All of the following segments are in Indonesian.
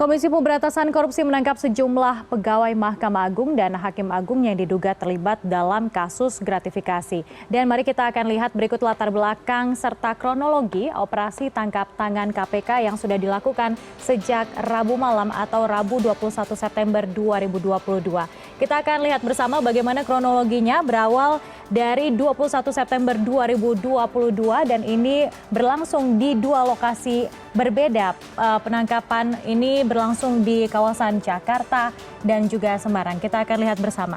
Komisi Pemberantasan Korupsi menangkap sejumlah pegawai Mahkamah Agung dan Hakim Agung yang diduga terlibat dalam kasus gratifikasi. Dan mari kita akan lihat berikut latar belakang serta kronologi operasi tangkap tangan KPK yang sudah dilakukan sejak Rabu malam atau Rabu 21 September 2022. Kita akan lihat bersama bagaimana kronologinya berawal dari 21 September 2022 dan ini berlangsung di dua lokasi berbeda. Penangkapan ini berlangsung di kawasan Jakarta dan juga Semarang. Kita akan lihat bersama.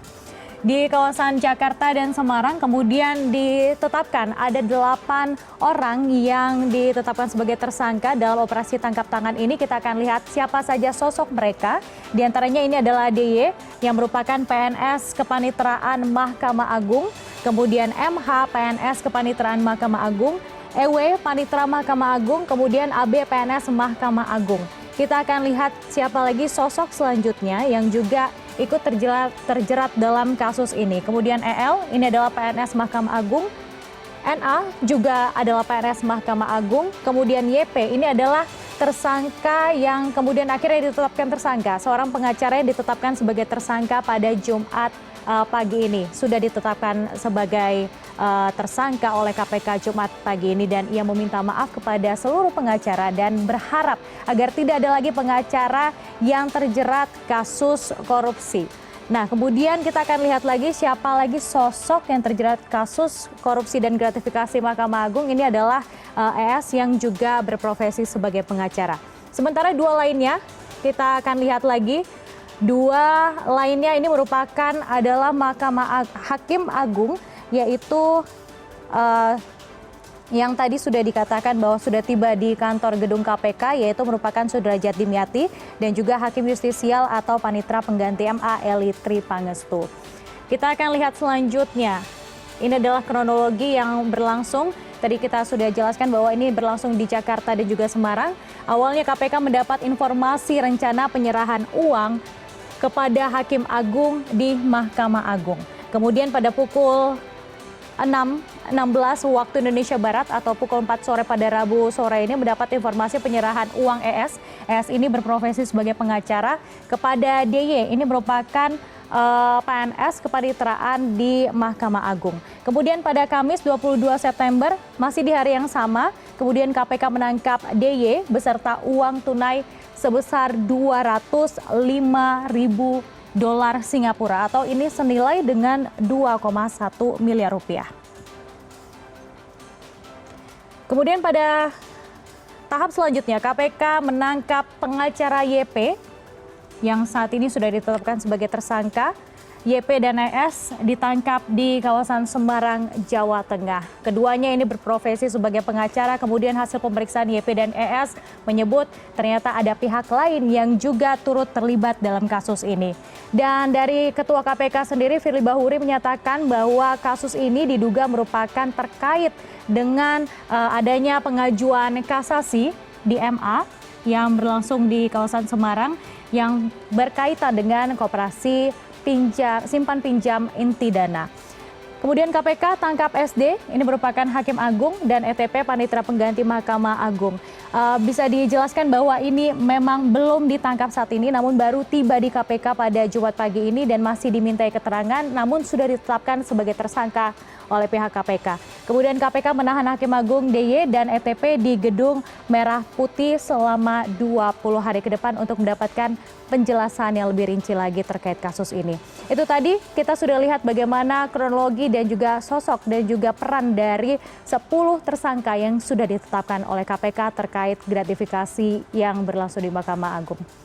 Di kawasan Jakarta dan Semarang kemudian ditetapkan ada 8 orang yang ditetapkan sebagai tersangka dalam operasi tangkap tangan ini. Kita akan lihat siapa saja sosok mereka. Di antaranya ini adalah DY yang merupakan PNS Kepanitraan Mahkamah Agung, kemudian MH PNS Kepanitraan Mahkamah Agung, EW Panitra Mahkamah Agung, kemudian AB PNS Mahkamah Agung. Kita akan lihat siapa lagi sosok selanjutnya yang juga ikut terjerat dalam kasus ini. Kemudian EL, ini adalah PNS Mahkamah Agung. NA juga adalah PNS Mahkamah Agung. Kemudian YP, ini adalah tersangka yang kemudian akhirnya ditetapkan tersangka. Seorang pengacara yang ditetapkan sebagai tersangka pada Jumat pagi ini. Sudah ditetapkan sebagai tersangka oleh KPK Jumat pagi ini dan ia meminta maaf kepada seluruh pengacara dan berharap agar tidak ada lagi pengacara yang terjerat kasus korupsi. Nah, kemudian kita akan lihat lagi siapa lagi sosok yang terjerat kasus korupsi dan gratifikasi Mahkamah Agung. Ini adalah ES yang juga berprofesi sebagai pengacara. Sementara dua lainnya kita akan lihat lagi. Dua lainnya ini merupakan adalah Hakim Agung, yaitu yang tadi sudah dikatakan bahwa sudah tiba di kantor gedung KPK, yaitu merupakan Sudrajat Dimyati dan juga Hakim Justisial atau Panitra Pengganti MA Eli Tri Pangestu. Kita akan lihat selanjutnya. Ini adalah kronologi yang berlangsung. Tadi kita sudah jelaskan bahwa ini berlangsung di Jakarta dan juga Semarang. Awalnya KPK mendapat informasi rencana penyerahan uang kepada Hakim Agung di Mahkamah Agung. Kemudian pada pukul 6.16 waktu Indonesia Barat atau pukul 4 sore pada Rabu sore ini mendapat informasi penyerahan uang ES. ES ini berprofesi sebagai pengacara kepada DY. Ini merupakan PNS Kepanitraan di Mahkamah Agung. Kemudian pada Kamis 22 September, masih di hari yang sama, kemudian KPK menangkap DY beserta uang tunai sebesar 205.000 dolar Singapura atau ini senilai dengan 2,1 miliar rupiah. Kemudian pada tahap selanjutnya KPK menangkap pengacara YP yang saat ini sudah ditetapkan sebagai tersangka. YP dan ES ditangkap di kawasan Semarang, Jawa Tengah. Keduanya ini berprofesi sebagai pengacara, kemudian hasil pemeriksaan YP dan ES menyebut ternyata ada pihak lain yang juga turut terlibat dalam kasus ini. Dan dari Ketua KPK sendiri, Firly Bahuri menyatakan bahwa kasus ini diduga merupakan terkait dengan adanya pengajuan kasasi di MA yang berlangsung di kawasan Semarang yang berkaitan dengan koperasi simpan pinjam inti dana. Kemudian KPK tangkap SD, ini merupakan Hakim Agung dan ETP Panitra Pengganti Mahkamah Agung. Bisa dijelaskan bahwa ini memang belum ditangkap saat ini, namun baru tiba di KPK pada Jumat pagi ini dan masih dimintai keterangan, namun sudah ditetapkan sebagai tersangka oleh pihak KPK. Kemudian KPK menahan Hakim Agung DY dan ETP di Gedung Merah Putih selama 20 hari ke depan untuk mendapatkan penjelasan yang lebih rinci lagi terkait kasus ini. Itu tadi kita sudah lihat bagaimana kronologi dan juga sosok dan juga peran dari 10 tersangka yang sudah ditetapkan oleh KPK terkait gratifikasi yang berlangsung di Mahkamah Agung.